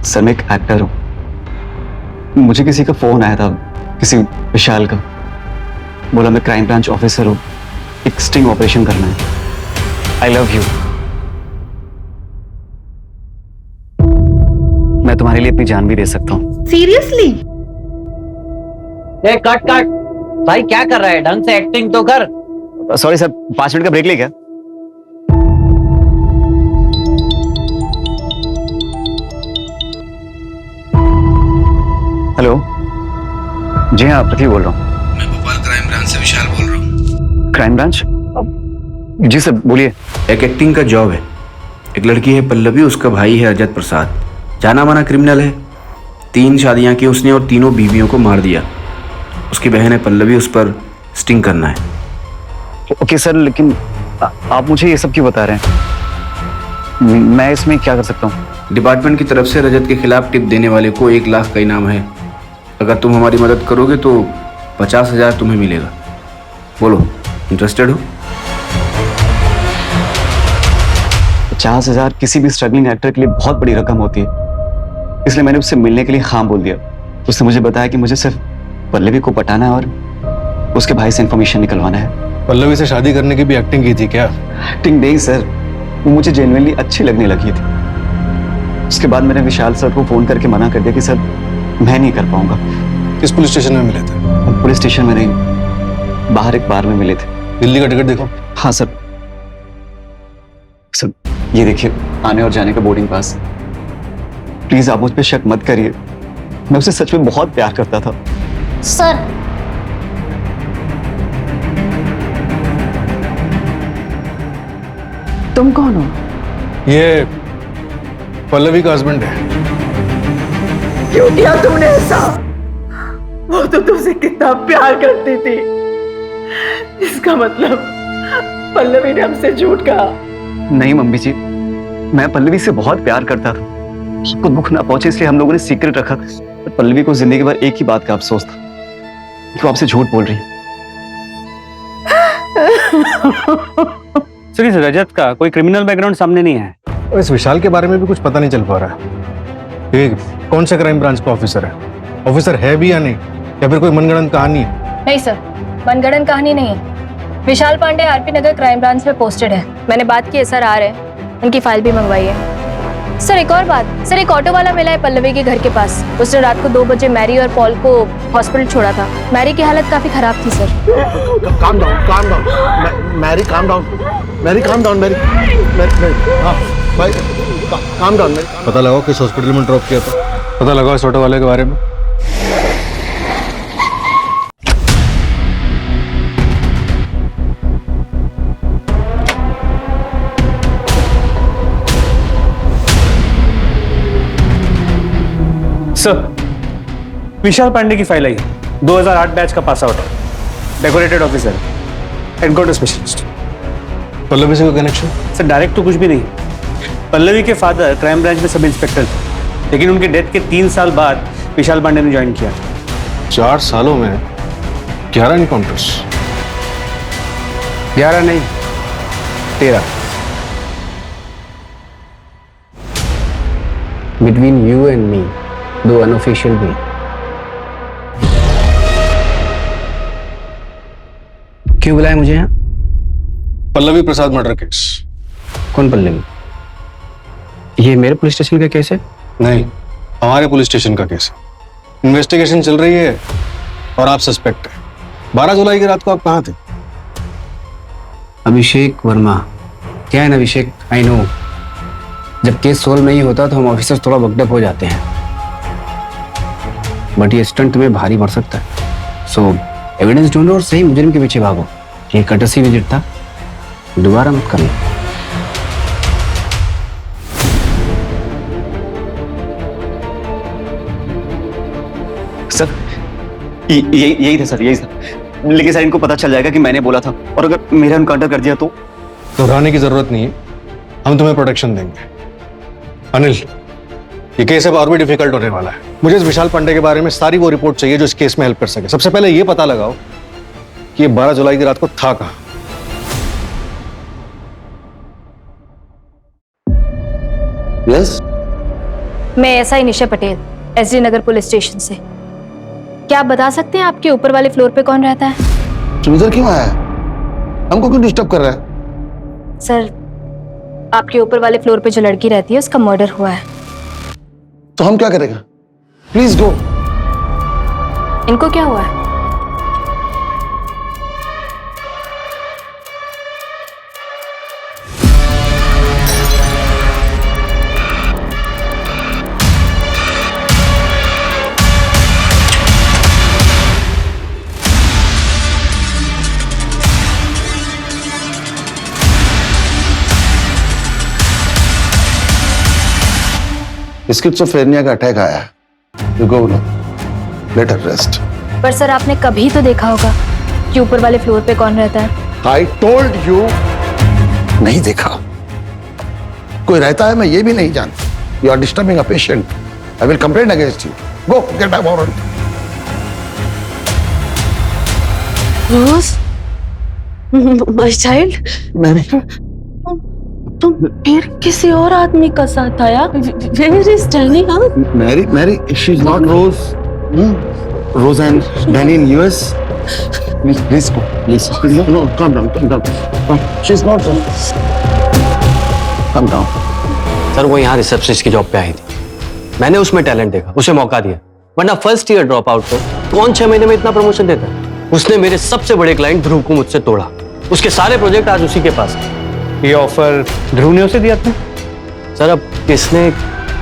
Speaker 7: सर मैं एक एक्टर हूं। मुझे किसी का फोन आया था, किसी विशाल का। बोला मैं क्राइम ब्रांच ऑफिसर हूं, एक स्टिंग ऑपरेशन करना है। I love you. मैं तुम्हारे लिए अपनी जान भी दे सकता हूं।
Speaker 6: सीरियसली?
Speaker 14: कट भाई, क्या कर रहा है? ढंग से एक्टिंग तो कर।
Speaker 7: सॉरी सर, 5 मिनट का ब्रेक ले क्या? हेलो, जी हाँ पृथ्वी बोल रहा हूँ।
Speaker 15: मैं भोपाल क्राइम ब्रांच से विशाल बोल रहा हूँ।
Speaker 7: Crime branch? जी सर बोलिए।
Speaker 15: एक एक्टिंग का जॉब है। एक लड़की है पल्लवी, उसका भाई है रजत प्रसाद, जाना माना क्रिमिनल है। 3 शादियां की उसने और तीनों बीवियों को मार दिया। उसकी बहन है पल्लवी, उस पर स्टिंग करना है।
Speaker 7: ओके सर, लेकिन आप मुझे ये सब क्यों बता रहे हैं? मैं इसमें क्या कर सकता हूँ?
Speaker 15: डिपार्टमेंट की तरफ से रजत के खिलाफ टिप देने वाले को 1 लाख का इनाम है। अगर तुम हमारी मदद करोगे तो 50,000 तुम्हें मिलेगा। बोलो, इंटरेस्टेड हो?
Speaker 7: 50,000 किसी भी स्ट्रगलिंग एक्टर के लिए बहुत बड़ी रकम होती है, इसलिए मैंने उससे मिलने के लिए हाँ बोल दिया। उसने मुझे बताया कि मुझे सिर्फ पल्लवी को पटाना है और उसके भाई से इंफॉर्मेशन निकलवाना है।
Speaker 1: पल्लवी से शादी करने की भी एक्टिंग की थी क्या?
Speaker 7: एक्टिंग नहीं सर, वो मुझे जेन्युइनली अच्छी लगने लगी थी। उसके बाद मैंने विशाल सर को फोन करके मना कर दिया कि सर मैं नहीं कर पाऊंगा।
Speaker 1: किस पुलिस स्टेशन में मिले थे?
Speaker 7: पुलिस स्टेशन में नहीं, बाहर एक बार में मिले थे।
Speaker 1: दिल्ली का टिकट देखो।
Speaker 7: हाँ सर। सर ये देखिए, आने और जाने का बोर्डिंग पास। प्लीज आप मुझ पे शक मत करिए, मैं उसे सच में बहुत प्यार करता था।
Speaker 12: सर
Speaker 4: तुम कौन हो?
Speaker 1: ये पल्लवी का हस्बैंड है।
Speaker 4: क्यों किया तुमने ऐसा? वो तो तुमसे कितना प्यार करती थी। इसका मतलब पल्लवी ने हमसे झूठ कहा।
Speaker 7: नहीं मम्मी जी, मैं पल्लवी से बहुत प्यार करता था। आपको दुख ना पहुंचे इसलिए हम लोगों ने सीक्रेट रखा। पर पल्लवी को जिंदगी भर एक ही बात का अफसोस था कि वो आपसे झूठ बोल रही है।
Speaker 8: सर इस रजत का कोई क्रिमिनल बैकग्राउंड सामने नहीं है।
Speaker 1: और इस विशाल के बारे में भी कुछ पता नहीं चल पा रहा है। ये कौन सा क्राइम ब्रांच का ऑफिसर है? ऑफिसर है भी या नहीं, या फिर कोई मनगढ़ंत कहानी है?
Speaker 3: नहीं सर, मनगढ़ंत कहानी नहीं है। विशाल पांडे आरपी नगर क्राइम ब्रांच में पोस्टेड है। मैंने बात की है, सर आ रहे हैं, उनकी फाइल भी मंगवाई है। सर एक और बात, सर एक ऑटो वाला मिला है पल्लवी के घर के पास। उसने रात को 2 बजे मैरी और पॉल को हॉस्पिटल छोड़ा था। मैरी की हालत काफी खराब थी सर।
Speaker 13: काम down Mary, calm down Mary, calm down Mary, हाँ भाई काम डाउन मैरी।
Speaker 1: पता लगाओ किस हॉस्पिटल में ड्रॉप किया था। पता लगाओ इस ऑटो वाले के बारे में।
Speaker 8: सर विशाल पांडे की फाइल आई, 2008 बैच का पास आउट है, decorated officer, encounter specialist.
Speaker 1: Pallavi से कोई कनेक्शन?
Speaker 8: सर डायरेक्ट तो कुछ भी नहीं। पल्लवी के फादर क्राइम ब्रांच में सब इंस्पेक्टर थे, लेकिन उनके डेथ के 3 साल बाद विशाल पांडे ने ज्वाइन किया।
Speaker 1: 4 सालों में 11 इनकाउंटर्स?
Speaker 2: 11 नहीं, 13। Between you and me, 2 unofficial भी। क्यों बुलाया मुझे यहाँ?
Speaker 1: पल्लवी प्रसाद मर्डर केस।
Speaker 2: कौन पल्लवी? ये मेरे पुलिस स्टेशन का केस है?
Speaker 1: नहीं, हमारे पुलिस स्टेशन का केस है। इन्वेस्टिगेशन चल रही है और आप सस्पेक्ट है। 12 जुलाई की रात को आप कहाँ थे?
Speaker 2: अभिषेक वर्मा। क्या है ना अभिषेक, आई नो, जब केस सोल्व नहीं होता तो हम ऑफिसर्स थोड़ा वकडअप हो जाते हैं, बट ये स्टंट तुम्हें भारी पड़ सकता है। सो एविडेंस ढूंढो और सही मुजरिम के पीछे भागो। ये कर्टसी विजिट था, दोबारा मत करना।
Speaker 7: सर यही था सर, यही था। लेकिन सर इनको पता चल जाएगा कि मैंने बोला था, और अगर मेरा एनकाउंटर कर दिया तो
Speaker 1: घबराने की जरूरत नहीं है, हम तुम्हें प्रोटेक्शन देंगे। अनिल, ये केस अब और भी डिफिकल्ट होने वाला है। मुझे इस विशाल पांडे के बारे में सारी वो रिपोर्ट चाहिए जो इस केस में हेल्प कर सके। सबसे पहले ये पता लगाओ कि ये 12 जुलाई की रात को था कहां।
Speaker 13: यस,
Speaker 3: मैं एसआई निशा पटेल, एसडी नगर पुलिस स्टेशन से। क्या आप बता सकते हैं आपके ऊपर वाले फ्लोर पे कौन रहता है?
Speaker 13: तुम इधर क्यों आया है? हमको क्यों डिस्टर्ब कर रहा है?
Speaker 3: सर, आपके ऊपर वाले फ्लोर पे जो लड़की रहती है उसका मर्डर हुआ है।
Speaker 13: तो हम क्या करेगा? Please go.
Speaker 3: इनको क्या हुआ है?
Speaker 13: स्किज़ोफ्रेनिया का अटैक आया है। You go no, let her rest.
Speaker 3: पर सर आपने कभी तो देखा होगा कि ऊपर वाले फ्लोर पे कौन रहता है।
Speaker 13: आई टोल्ड यू, नहीं देखा। कोई रहता है मैं ये भी नहीं जानता। You are disturbing a patient. I will complain against you. Go get back warrant.
Speaker 4: Rose my child,
Speaker 13: Mary
Speaker 4: तुम फिर किसी और आदमी का साथ आया? Where is Danny? हाँ?
Speaker 13: Mary she is not Rose. Rose and Danny in US. Please go, please. No, calm down. She is not Rose. Calm down.
Speaker 2: Sir वो यहाँ रिसेप्शनिस्ट की जॉब पे आई थी, मैंने उसमें टैलेंट देखा, उसे मौका दिया, वरना फर्स्ट ईयर ड्रॉप आउट को कौन 6 महीने में इतना प्रमोशन देता है? उसने मेरे सबसे बड़े क्लाइंट ध्रुव को मुझसे तोड़ा, उसके सारे प्रोजेक्ट आज उसी के पास हैं।
Speaker 8: ये ऑफर ध्रुव ने उसे दिया था?
Speaker 2: सर अब किसने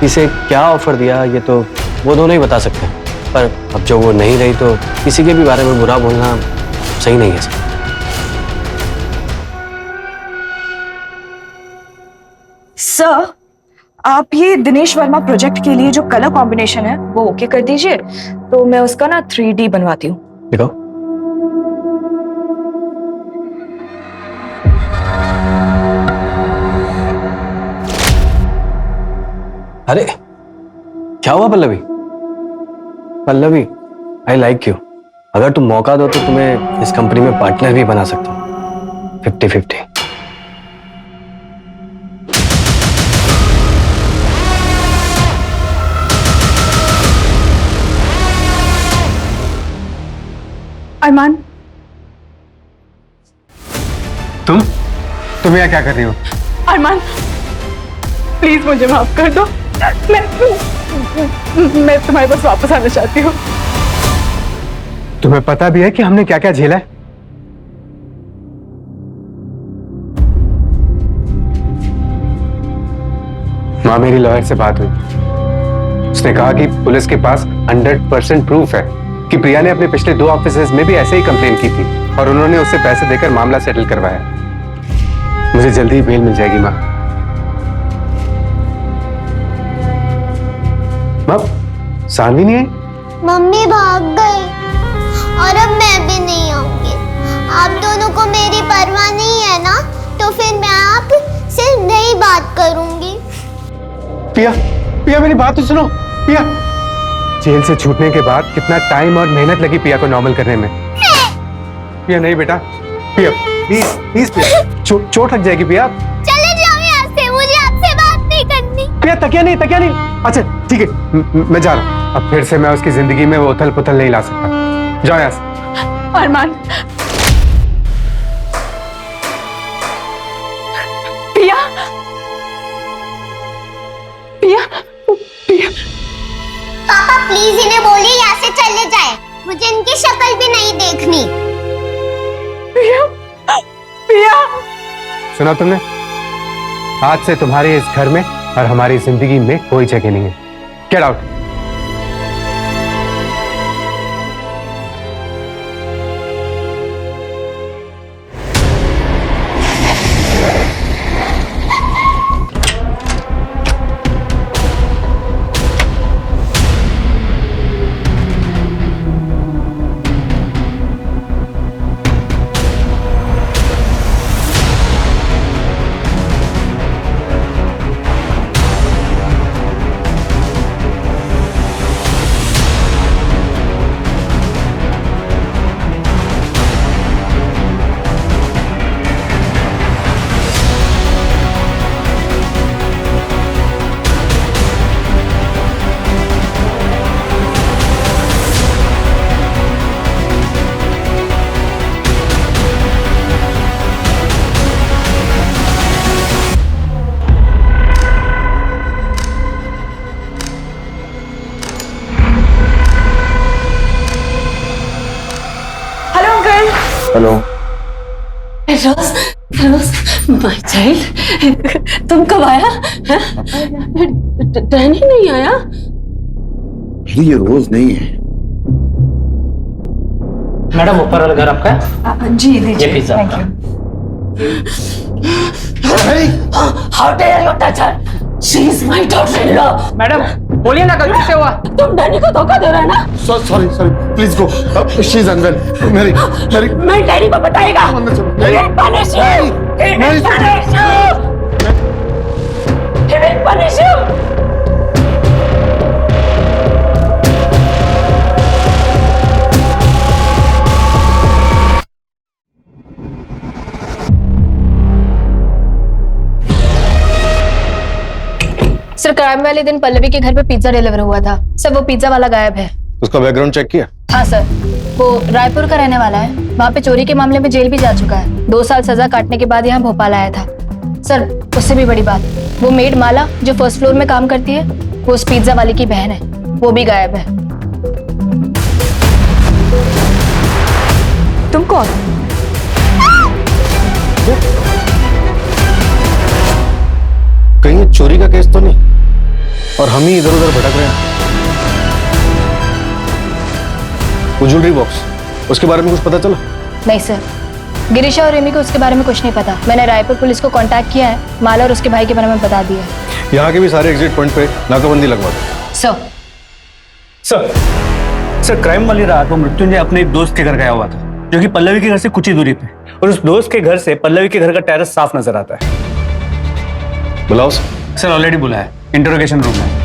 Speaker 2: किसे क्या ऑफर दिया ये तो वो दोनों ही बता सकते हैं, पर अब जो वो नहीं रही तो किसी के भी बारे में बुरा बोलना सही नहीं है सर।
Speaker 5: सर, आप ये दिनेश वर्मा प्रोजेक्ट के लिए जो कलर कॉम्बिनेशन है वो ओके कर दीजिए, तो मैं उसका ना 3D बनवाती हूँ।
Speaker 2: देखो अरे क्या हुआ Pallavi? Pallavi I like you, अगर तुम मौका दो तो तुम्हें इस कंपनी में पार्टनर भी बना सकता हूँ, 50-50।
Speaker 11: अरमान,
Speaker 8: तुम यहाँ क्या कर रही हो?
Speaker 11: अरमान प्लीज मुझे माफ कर दो। मैं तुम्हारे पास वापस आना चाहती हूँ।
Speaker 8: तुम्हें पता भी है कि हमने क्या क्या झेला है? माँ, मेरी लॉयर से बात हुई, उसने कहा कि पुलिस के पास 100% प्रूफ है कि प्रिया ने अपने पिछले 2 ऑफिसेज में भी ऐसे ही कंप्लेन की थी और उन्होंने उससे पैसे देकर मामला सेटल करवाया। मुझे जल्दी ही बेल मिल जाएगी माँ। माँ, सानवी नहीं आई?
Speaker 12: मम्मी भाग गई और अब मैं भी नहीं आऊंगी। आप दोनों को मेरी परवाह नहीं है ना, तो फिर मैं आपसे नहीं बात करूंगी।
Speaker 8: पिया, पिया मेरी बात तो सुनो। पिया, जेल से छूटने के बाद कितना टाइम और मेहनत लगी पिया को नॉर्मल करने में। पिया नहीं बेटा, पिया प्लीज प्लीज पिया, चोट लग जाएगी पिया।
Speaker 12: चले जाओ यहाँ से, मुझे आपसे बात नहीं करनी।
Speaker 8: पिया तकिया नहीं, तकिया नहीं। अच्छा ठीक है, मैं जा रहा हूँ। अब फिर से मैं उसकी जिंदगी में वो उथल पुथल नहीं ला सकता। जाओ यहाँ से।
Speaker 11: अरमान, पिया, पिया, पिया।
Speaker 12: पापा प्लीज इन्हें बोलिए यहाँ से चले जाए, मुझे इनकी शक्ल भी नहीं देखनी।
Speaker 11: पिया, पिया।
Speaker 8: सुना तुमने? आज से तुम्हारे इस घर में और हमारी जिंदगी में कोई जगह नहीं है। Get out.
Speaker 15: Hello
Speaker 4: Rose, Rose my child, तुम कब आया? डैनी नहीं आया?
Speaker 13: ये रोज नहीं है।
Speaker 14: मैडम ऊपर वाला घर आपका है?
Speaker 5: जी दीजिए।
Speaker 14: ये pizza.
Speaker 5: Thank you.
Speaker 4: How dare you touch her? She is my daughter in law.
Speaker 14: Madam बोलिए ना गलती से हुआ।
Speaker 4: तुम डैनी को धोखा दे रहे हो ना?
Speaker 13: Sorry please go. She is unwell. Mary
Speaker 4: मैं डैनी को बताएगा।
Speaker 13: Mary
Speaker 4: punish you. He will punish you.
Speaker 3: Crime वाले दिन पल्लवी के घर पे पिज्जा डिलीवर हुआ था सर। वो पिज्जा वाला गायब है।
Speaker 1: उसका बैकग्राउंड चेक किया?
Speaker 3: हाँ सर, वो रायपुर का रहने वाला है। वहाँ पे चोरी के मामले में जेल भी जा चुका है। 2 साल सजा काटने के बाद यहाँ भोपाल आया था सर। उससे भी बड़ी बात, वो मेड माला जो फर्स्ट फ्लोर में काम करती है, वो उस पिज्जा वाले की बहन है, वो भी गायब है।
Speaker 11: तुम कौन?
Speaker 1: कहीं ये चोरी का केस तो नहीं और हम ही इधर उधर भटक रहे हैं? वो ज्वेलरी बॉक्स, उसके बारे में कुछ पता चला?
Speaker 3: नहीं सर, गिरीशा और रिमी को उसके बारे में कुछ नहीं पता। मैंने रायपुर पुलिस को कांटेक्ट किया है, माला और उसके भाई के बारे में बता दिया है।
Speaker 1: यहाँ के भी सारे एग्जिट पॉइंट पे नाकाबंदी लगवा दो।
Speaker 8: सर क्राइम वाली रात वो मृत्युंजय अपने एक दोस्त के घर गया हुआ था, जो कि पल्लवी के घर से कुछ ही दूरी पे, और उस दोस्त के घर से पल्लवी के घर का टेरेस साफ नजर आता है।
Speaker 1: बुलाओ
Speaker 8: सर। ऑलरेडी बुला है, इंटरोगेशन रूम में।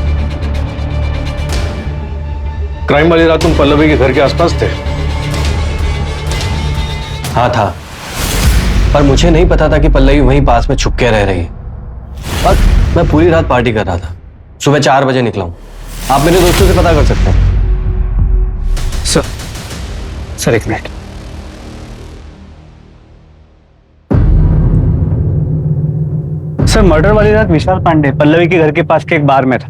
Speaker 1: क्राइम वाली रात तुम पल्लवी के घर के आसपास थे?
Speaker 2: हाँ था, पर मुझे नहीं पता था कि पल्लवी वहीं पास में छुप के रह रही है। और मैं पूरी रात पार्टी कर रहा था। सुबह 4 बजे निकला हूं। आप मेरे दोस्तों से पता कर सकते हैं।
Speaker 8: सर एक मिनट। सर मर्डर वाली रात विशाल पांडे पल्लवी के घर के पास के एक बार में था।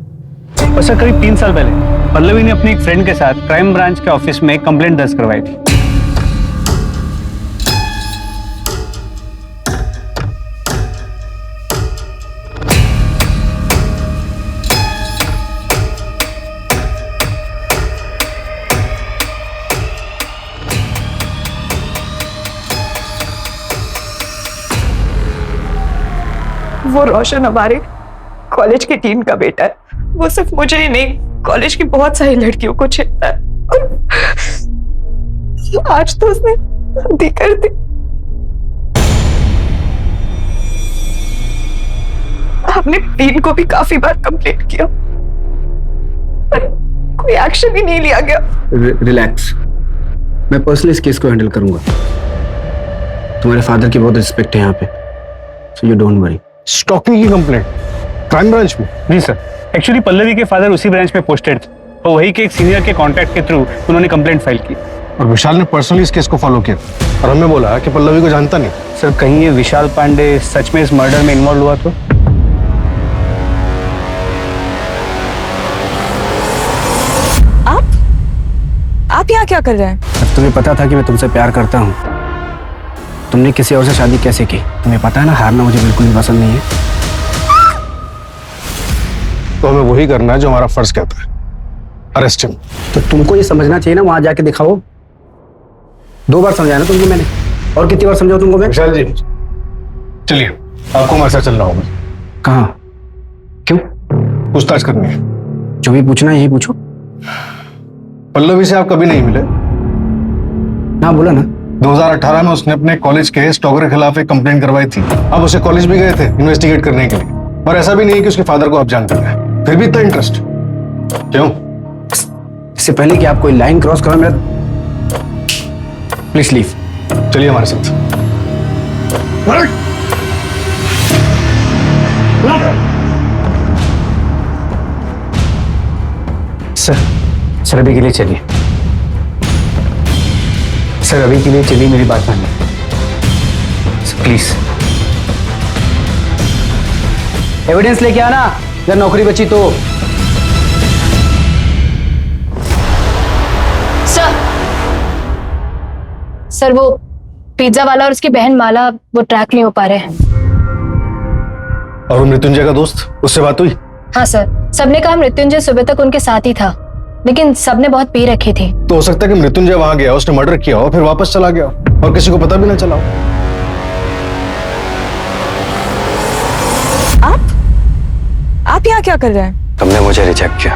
Speaker 8: और सर करीब 3 साल पहले पल्लवी ने अपनी एक फ्रेंड के साथ क्राइम ब्रांच के ऑफिस में एक कंप्लेंट दर्ज करवाई थी।
Speaker 11: वो रोशन हमारे कॉलेज की टीम का बेटा है। वो सिर्फ मुझे ही नहीं, कॉलेज की बहुत सारी लड़कियों को छेड़ता है। और आज तो उसने शादी कर दी। हमने टीम को भी काफी बार कंप्लेंट किया, पर कोई एक्शन ही नहीं लिया गया।
Speaker 15: रिलैक्स, मैं पर्सनली इस केस को हैंडल करूंगा। तुम्हारे फादर की बहुत रिस्पेक्ट है यहाँ पे, so you don't worry.
Speaker 1: Stalking की कंप्लेंट क्राइम ब्रांच में?
Speaker 8: जी सर, एक्चुअली पल्लवी के फादर उसी ब्रांच में पोस्टेड थे, और वही के एक सीनियर के कांटेक्ट के थ्रू उन्होंने कंप्लेंट फाइल की।
Speaker 1: और विशाल ने पर्सनली इस केस को फॉलो किया और हमें बोला कि पल्लवी को जानता नहीं।
Speaker 8: सर कहीं ये विशाल पांडे सच में इस मर्डर में इन्वॉल्व हुआ तो?
Speaker 11: आप यहाँ क्या कर रहे हैं?
Speaker 15: अब तुम्हें पता था कि मैं तुमसे प्यार करता हूँ, तुमने किसी और से शादी कैसे की? तुम्हें पता है ना, हारना मुझे बिल्कुल भी पसंद नहीं है।
Speaker 1: तो हमें वही करना है जो हमारा फर्ज कहता है, अरेस्ट हिम।
Speaker 15: तो तुमको ये समझना चाहिए ना, वहां जाके दिखाओ। 2 बार समझाया ना तुमको मैंने, और कितनी बार समझाऊं तुमको मैं?
Speaker 1: विशाल जी चलिए, आपको हमारे साथ चलना होगा।
Speaker 15: कहाँ? क्यों?
Speaker 1: पूछताछ करनी है।
Speaker 15: जो भी पूछना है यही पूछो।
Speaker 1: पल्लवी से आप कभी नहीं मिले?
Speaker 15: हाँ बोला ना।
Speaker 1: 2018 में उसने अपने कॉलेज के स्टॉकर के खिलाफ एक कंप्लेंट करवाई थी। आप उसे कॉलेज भी गए थे इन्वेस्टिगेट करने के लिए, और ऐसा भी नहीं है कि उसके फादर को आप जानते हैं, फिर भी इतना इंटरेस्ट क्यों?
Speaker 15: इससे पहले कि आप कोई लाइन क्रॉस करो मेरा, प्लीज लीव।
Speaker 1: चलिए हमारे साथ।
Speaker 15: सर अभी के लिए चलिए। सर अभी के लिए चलिए, मेरी बात मानिए प्लीज। एविडेंस लेके आना, अगर नौकरी बची तो।
Speaker 3: सर वो पिज्जा वाला और उसकी बहन माला वो ट्रैक नहीं हो पा रहे हैं।
Speaker 1: और वो मृत्युंजय का दोस्त, उससे बात हुई?
Speaker 3: हाँ सर, सबने कहा मृत्युंजय सुबह तक उनके साथ ही था, लेकिन सबने बहुत पी रखी थी।
Speaker 1: तो हो सकता है कि मृत्युंजय वहां गया, उसने मर्डर किया हो, फिर वापस चला गया और किसी को पता भी ना चला हो।
Speaker 11: आप यहाँ क्या कर रहे हैं?
Speaker 2: तुमने मुझे रिजेक्ट किया,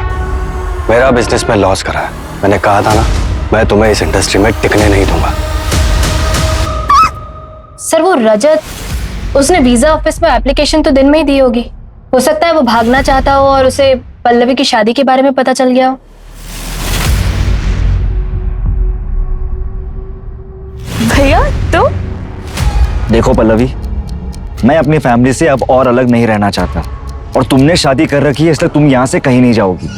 Speaker 2: मेरा बिजनेस में लॉस करा है। मैंने कहा था ना, मैं तुम्हें इस इंडस्ट्री में टिकने नहीं दूंगा।
Speaker 3: सर वो रजत, उसने वीजा ऑफिस में एप्लीकेशन तो दिन में ही दी होगी। हो सकता है वो भागना चाहता हो और उसे पल्लवी की शादी के बारे में पता चल गया हो।
Speaker 11: भैया तो
Speaker 10: देखो पल्लवी, मैं अपनी फैमिली से अब और अलग नहीं रहना चाहता। और तुमने शादी कर रखी है, इसलिए तुम यहाँ से कहीं नहीं जाओगी।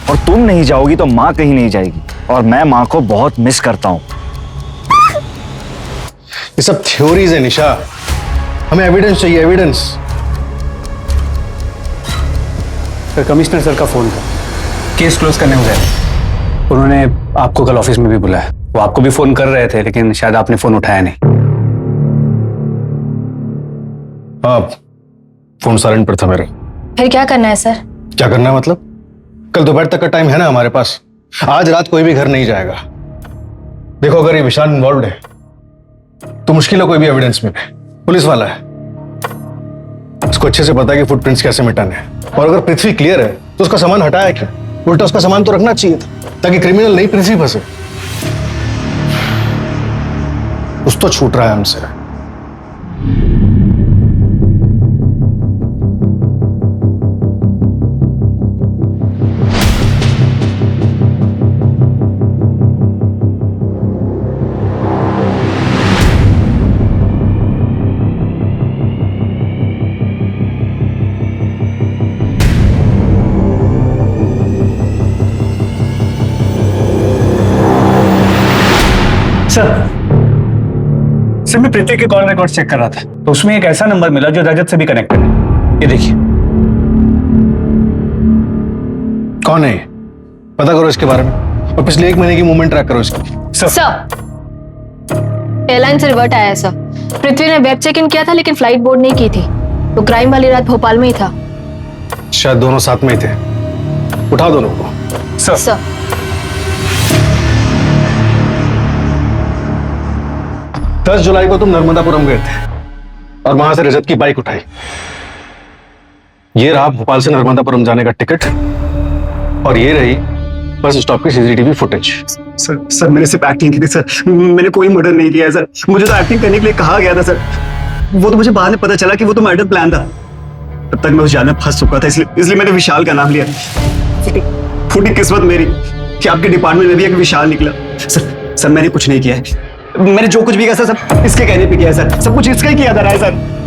Speaker 10: और तुम नहीं जाओगी तो माँ कहीं नहीं जाएगी, और मैं माँ को बहुत मिस करता हूँ।
Speaker 1: ये सब थ्योरीज है निशा, हमें एविडेंस चाहिए, एविडेंस।
Speaker 8: सर कमिश्नर सर का फोन था, केस क्लोज करने हो गए। उन्होंने आपको कल ऑफिस में भी बुलाया। वो आपको भी फोन कर रहे थे, लेकिन शायद आपने फोन उठाया नहीं।
Speaker 1: हाँ, फोन साइलेंट पर था मेरा।
Speaker 3: फिर क्या करना है सर?
Speaker 1: क्या करना है मतलब? कल दोपहर तक का टाइम है ना हमारे पास। आज रात कोई भी घर नहीं जाएगा। देखो, अगर ये विशाल इन्वॉल्व है तो मुश्किल है कोई भी एविडेंस मिले। पुलिस वाला है, उसको अच्छे से पता है कि फुटप्रिंट्स कैसे मिटाने हैं। और अगर पृथ्वी क्लियर है तो उसका सामान हटाया क्यों? उल्टा उसका सामान तो रखना चाहिए था, ताकि क्रिमिनल नहीं पृथ्वी फंसे। कुछ तो छूट रहा है हमसे।
Speaker 8: सर मैं पृथ्वी के कॉल रिकॉर्ड चेक कर रहा था, तो उसमें एक ऐसा नंबर मिला जो रजत से भी कनेक्टेड है। ये देखिए।
Speaker 1: कौन है ये? पता करो इसके बारे में, और पिछले 1 महीने की मूवमेंट ट्रैक करो इसकी।
Speaker 3: सर, एयरलाइन से रिवर्ट आया है सर। पृथ्वी ने वेब चेक इन किया था, लेकिन फ्लाइट बोर्ड नहीं की थी। तो क्राइम वाली रात भोपाल में ही था।
Speaker 1: शायद दोनों साथ में ही थे। उठाओ दोनों को।
Speaker 3: सर
Speaker 1: 10 जुलाई को तुम नर्मदापुरम गए थे और वहां से रजत की बाइक उठाई। ये रहा भोपाल से नर्मदापुरम जाने का टिकट, और ये रही बस स्टॉप की सीसीटीवी फुटेज।
Speaker 10: सर मैंने सिर्फ एक्टिंग की थी सर, मैंने कोई मर्डर नहीं किया है सर। मुझे तो एक्टिंग करने के लिए कहा गया था सर। वो तो मुझे बाद में पता चला कि वो तो मर्डर प्लान था। तब तक मैं उस जाल में फंस चुका था, इसलिए मैंने विशाल का नाम लिया। फूटी किस्मत मेरी कि आपके डिपार्टमेंट में भी एक विशाल निकला। सर मैंने कुछ नहीं किया है। मैंने जो कुछ भी किया सर, सब इसके कहने पे किया है सर। सब कुछ इसका ही किया जा रहा है सर।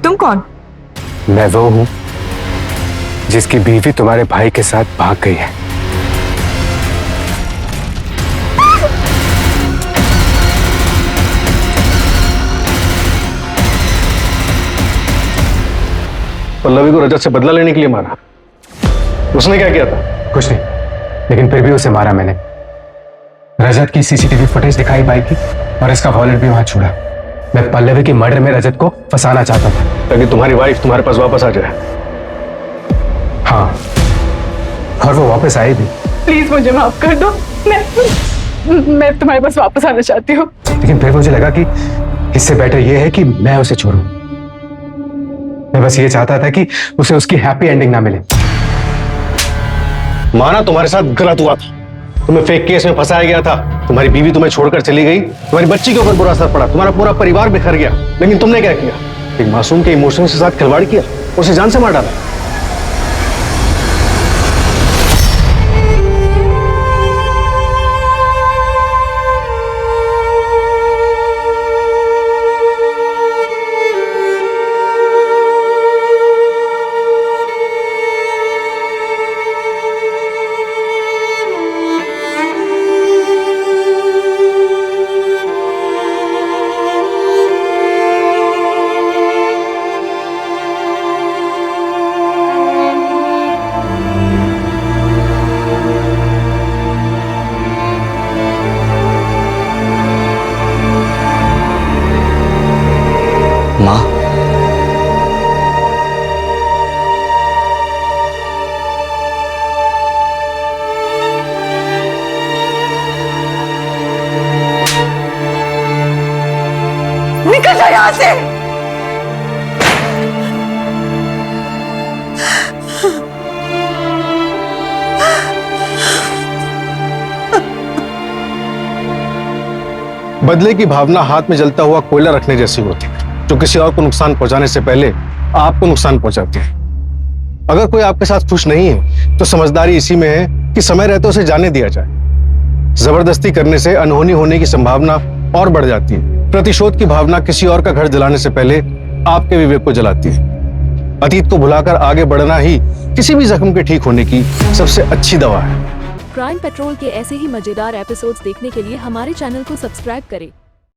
Speaker 11: तुम कौन?
Speaker 8: मैं वो हूं जिसकी बीवी तुम्हारे भाई के साथ भाग गई है।
Speaker 1: पल्लवी को रजत से बदला लेने के लिए मारा। उसने क्या किया था?
Speaker 8: कुछ नहीं, लेकिन फिर भी उसे मारा मैंने। रजत की सीसीटीवी फुटेज दिखाई बाइक की, और इसका वॉलेट भी वहां छोड़ा। मैं पल्लवी की मर्डर में रजत को फंसाना चाहता था,
Speaker 1: ताकि तुम्हारी वाइफ तुम्हारे पास वापस आ जाए।
Speaker 8: हाँ, और वो वापस आई भी।
Speaker 4: प्लीज मुझे माफ कर दो। मैं तुम्हारे पास वापस आना चाहती हूँ।
Speaker 8: लेकिन फिर मुझे लगा कि इससे बेटर ये है कि मैं उसे छोड़ूं। मैं बस ये चाहता था कि उसे उसकी हैप्पी एंडिंग ना मिले।
Speaker 1: माना तुम्हारे साथ गलत हुआ था, तुम्हें फेक केस में फंसाया गया था, तुम्हारी बीवी तुम्हें छोड़कर चली गई, तुम्हारी बच्ची के ऊपर बुरा असर पड़ा, तुम्हारा पूरा परिवार बिखर गया। लेकिन तुमने क्या किया? एक मासूम के इमोशंस के साथ खिलवाड़ किया, उसे जान से मार डाला।
Speaker 11: यहाँ से।
Speaker 1: बदले की भावना हाथ में जलता हुआ कोयला रखने जैसी होती है, जो किसी और को नुकसान पहुंचाने से पहले आपको नुकसान पहुंचाती है। अगर कोई आपके साथ खुश नहीं है तो समझदारी इसी में है कि समय रहते उसे जाने दिया जाए। जबरदस्ती करने से अनहोनी होने की संभावना और बढ़ जाती है। प्रतिशोध की भावना किसी और का घर जलाने से पहले आपके विवेक को जलाती है। अतीत को भुलाकर आगे बढ़ना ही किसी भी जख्म के ठीक होने की सबसे अच्छी दवा है।
Speaker 16: क्राइम पेट्रोल के ऐसे ही मजेदार एपिसोड्स देखने के लिए हमारे चैनल को सब्सक्राइब करें